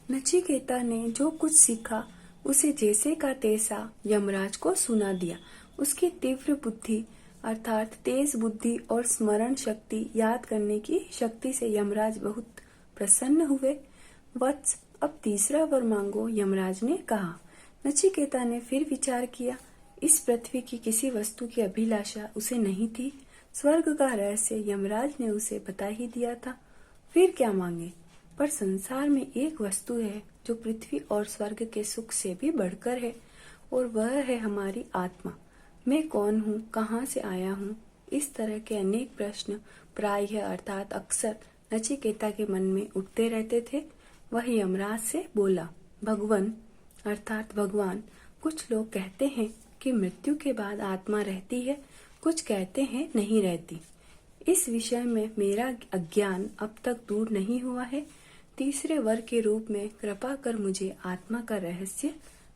नचिकेता ने जो कुछ सीखा उसे जैसे का तैसा यमराज को सुना दिया। उसकी तीव्र बुद्धि अर्थात तेज बुद्धि और स्मरण शक्ति, याद करने की शक्ति से यमराज बहुत प्रसन्न हुए। वत्स, अब तीसरा वर मांगो, यमराज ने कहा। नचिकेता ने फिर विचार किया। इस पृथ्वी की किसी वस्तु की अभिलाषा उसे नहीं थी। स्वर्ग का रहस्य यमराज ने उसे बता ही दिया था, फिर क्या मांगे। पर संसार में एक वस्तु है जो पृथ्वी और स्वर्ग के सुख से भी बढ़कर है, और वह है हमारी आत्मा। मैं कौन हूँ, कहाँ से आया हूँ, इस तरह के अनेक प्रश्न प्रायः अर्थात अक्सर नचिकेता के मन में उठते रहते थे। वह यमराज से बोला, भगवान अर्थात भगवान, कुछ लोग कहते हैं कि मृत्यु के बाद आत्मा रहती है, कुछ कहते हैं नहीं रहती। इस विषय में मेरा अज्ञान अब तक दूर नहीं हुआ है। तीसरे वर के रूप में कृपा कर मुझे आत्मा का रहस्य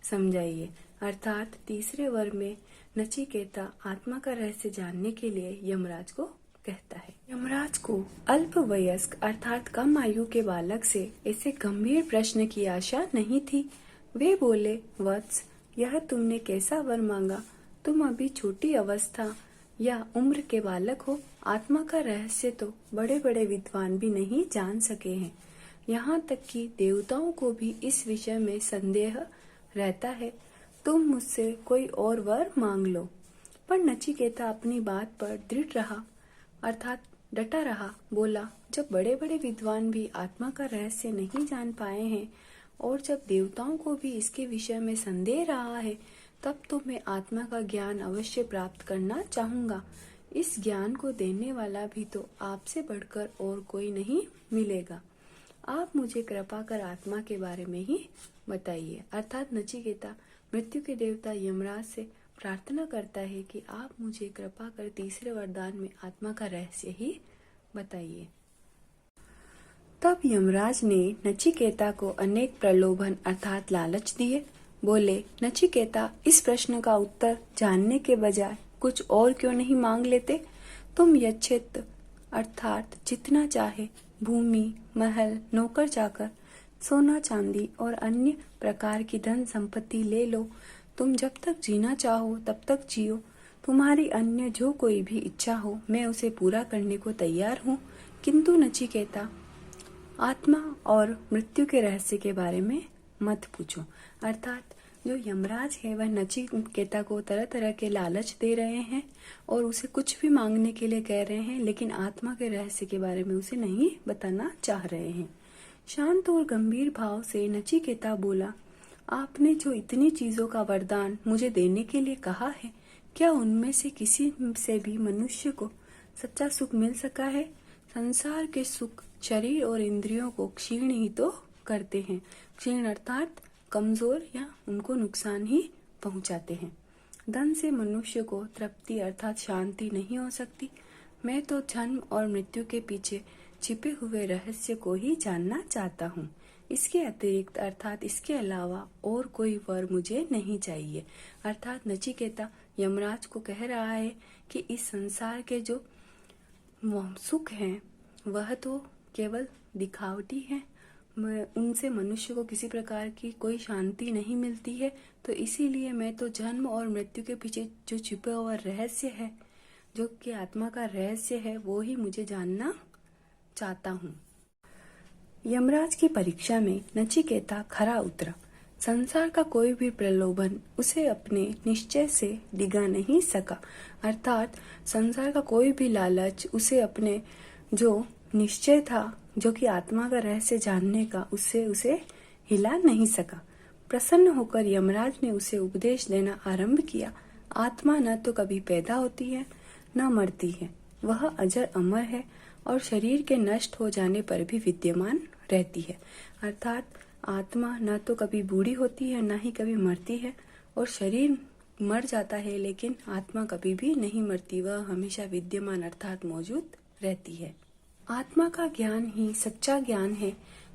समझाइए। अर्थात तीसरे वर में नचिकेता आत्मा का रहस्य जानने के लिए यमराज को कहता है। यमराज को अल्प वयस्क अर्थात कम आयु के बालक से ऐसे गंभीर प्रश्न की आशा नहीं थी। वे बोले, वत्स, यह तुमने कैसा वर मांगा? तुम अभी छोटी अवस्था या उम्र के बालक हो। आत्मा का रहस्य तो बड़े बड़े विद्वान भी नहीं जान सके हैं। यहाँ तक कि देवताओं को भी इस विषय में संदेह रहता है। तुम मुझसे कोई और वर मांग लो। पर नचिकेता अपनी बात पर दृढ़ रहा अर्थात डटा रहा। बोला, जब बड़े बड़े विद्वान भी आत्मा का रहस्य नहीं जान पाए हैं और जब देवताओं को भी इसके विषय में संदेह रहा है, तब तो मैं आत्मा का ज्ञान अवश्य प्राप्त करना चाहूंगा। इस ज्ञान को देने वाला भी तो आपसे बढ़कर और कोई नहीं मिलेगा। आप मुझे कृपा कर आत्मा के बारे में ही बताइए। अर्थात नचिकेता मृत्यु के देवता यमराज से प्रार्थना करता है कि आप मुझे कृपा कर तीसरे वरदान में आत्मा का रहस्य ही बताइए। तब यमराज ने नचिकेता को अनेक प्रलोभन अर्थात लालच दिए। बोले, नचिकेता, इस प्रश्न का उत्तर जानने के बजाय कुछ और क्यों नहीं मांग लेते? तुम यच्छित अर्थात जितना चाहे भूमि, महल, नौकर चाकर, सोना चांदी और अन्य प्रकार की धन संपत्ति ले लो। तुम जब तक जीना चाहो तब तक जियो। तुम्हारी अन्य जो कोई भी इच्छा हो, मैं उसे पूरा करने को तैयार हूँ। किंतु नचिकेता, आत्मा और मृत्यु के रहस्य के बारे में मत पूछो। अर्थात जो यमराज है वह नचिकेता को तरह तरह के लालच दे रहे हैं और उसे कुछ भी मांगने के लिए कह रहे हैं, लेकिन आत्मा के रहस्य के बारे में उसे नहीं बताना चाह रहे हैं। शांत और गंभीर भाव से नचिकेता बोला, आपने जो इतनी चीजों का वरदान मुझे देने के लिए कहा है, क्या उनमें से किसी से भी मनुष्य को सच्चा सुख मिल सका है? संसार के सुख शरीर और इंद्रियों को क्षीण ही तो करते हैं। क्षीण अर्थात कमजोर या उनको नुकसान ही पहुंचाते हैं। धन से मनुष्य को तृप्ति अर्थात शांति नहीं हो सकती। मैं तो जन्म और मृत्यु के पीछे छिपे हुए रहस्य को ही जानना चाहता हूँ। इसके अतिरिक्त अर्थात इसके अलावा और कोई वर मुझे नहीं चाहिए। अर्थात नचिकेता यमराज को कह रहा है कि इस संसार के जो सुख हैं वह तो केवल दिखावटी है, उनसे मनुष्य को किसी प्रकार की कोई शांति नहीं मिलती है। तो इसीलिए मैं तो जन्म और मृत्यु के पीछे जो छिपा हुआ रहस्य है, जो कि आत्मा का रहस्य है, वो ही मुझे जानना चाहता हूँ। यमराज की परीक्षा में नचिकेता खरा उतरा। संसार का कोई भी प्रलोभन उसे अपने निश्चय से डिगा नहीं सका। अर्थात संसार का कोई भी लालच उसे अपने जो निश्चय था, जो कि आत्मा का रहस्य जानने का, उससे उसे हिला नहीं सका। प्रसन्न होकर यमराज ने उसे उपदेश देना आरंभ किया। आत्मा न तो कभी पैदा होती है न मरती है, वह अजर अमर है और शरीर के नष्ट हो जाने पर भी विद्यमान रहती है। अर्थात आत्मा न तो कभी बूढ़ी होती है न ही कभी मरती है, और शरीर मर जाता है लेकिन आत्मा कभी भी नहीं मरती, वह हमेशा विद्यमान अर्थात मौजूद रहती है। आत्मा का ज्ञान ही सच्चा ज्ञान है।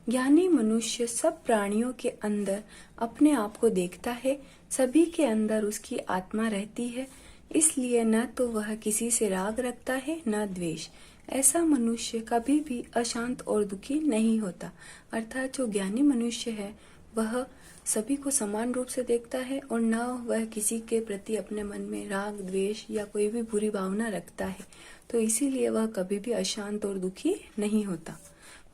ज्ञानी मनुष्य सब प्राणियों के अंदर अपने आप को देखता है, सभी के अंदर उसकी आत्मा रहती है। इसलिए न तो वह किसी से राग रखता है न द्वेष। ऐसा मनुष्य कभी भी अशांत और दुखी नहीं होता। अर्थात जो ज्ञानी मनुष्य है वह सभी को समान रूप से देखता है और न वह किसी के प्रति अपने मन में राग, द्वेष या कोई भी बुरी भावना रखता है, तो इसीलिए वह कभी भी अशांत और दुखी नहीं होता।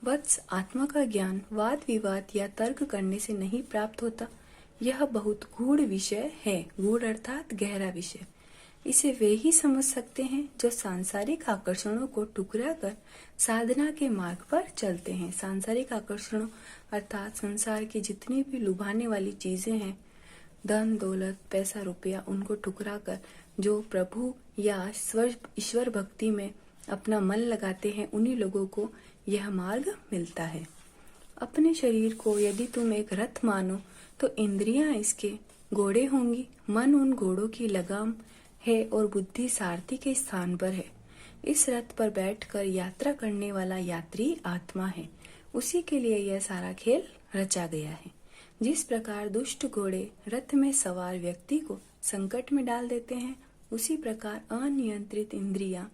वत्स, आत्मा का ज्ञान वाद विवाद या तर्क करने से नहीं प्राप्त होता। यह बहुत गूढ़ विषय है। गूढ़ अर्थात गहरा विषय। इसे वे ही समझ सकते हैं जो सांसारिक आकर्षणों को टुकरा कर साधना के मार्ग पर चलते हैं। सांसारिक आकर्षणों अर्थात संसार की जितनी भी लुभाने वाली चीजें हैं, धन दौलत पैसा रुपया, उनको ठुकरा कर जो प्रभु या ईश्वर भक्ति में अपना मन लगाते हैं, उन्हीं लोगों को यह मार्ग मिलता है। अपने शरीर को यदि तुम एक रथ मानो तो इंद्रियां इसके घोड़े होंगी। मन उन घोड़ों की लगाम है और बुद्धि सारथी के स्थान पर है। इस रथ पर बैठकर यात्रा करने वाला यात्री आत्मा है। उसी के लिए यह सारा खेल रचा गया है। जिस प्रकार दुष्ट घोड़े रथ में सवार व्यक्ति को संकट में डाल देते हैं, उसी प्रकार अनियंत्रित इंद्रियां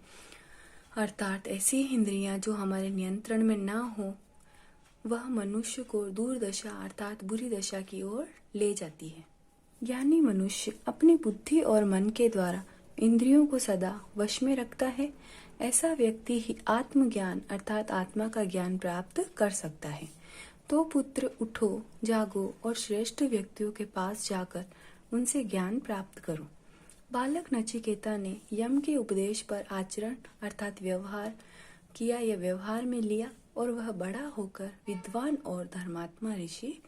अर्थात ऐसी इंद्रियां जो हमारे नियंत्रण में ना हो, वह मनुष्य को दुर्दशा अर्थात बुरी दशा की ओर ले जाती है। ज्ञानी मनुष्य अपनी बुद्धि और मन के द्वारा इंद्रियों को सदा वश में रखता है। ऐसा व्यक्ति ही आत्मज्ञान अर्थात आत्मा का ज्ञान प्राप्त कर सकता है। तो पुत्र उठो, जागो और श्रेष्ठ व्यक्तियों के पास जाकर उनसे ज्ञान प्राप्त करो। बालक नचिकेता ने यम के उपदेश पर आचरण अर्थात व्यवहार किया या व्यवहार में लिया और वह बड़ा होकर विद्वान और धर्मात्मा ऋषि